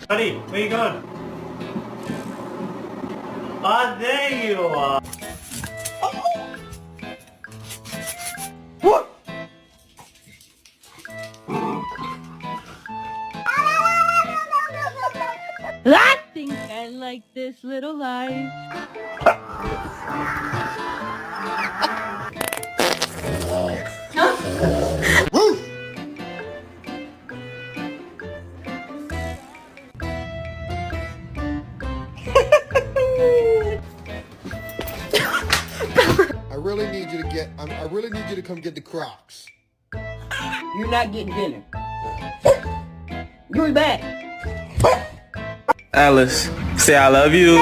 Buddy, where you going? Oh, there you are. What? I think I like this little life. Woo! I really need you to come get the Crocs. You're not getting dinner. Give me back. Alice, say I love you.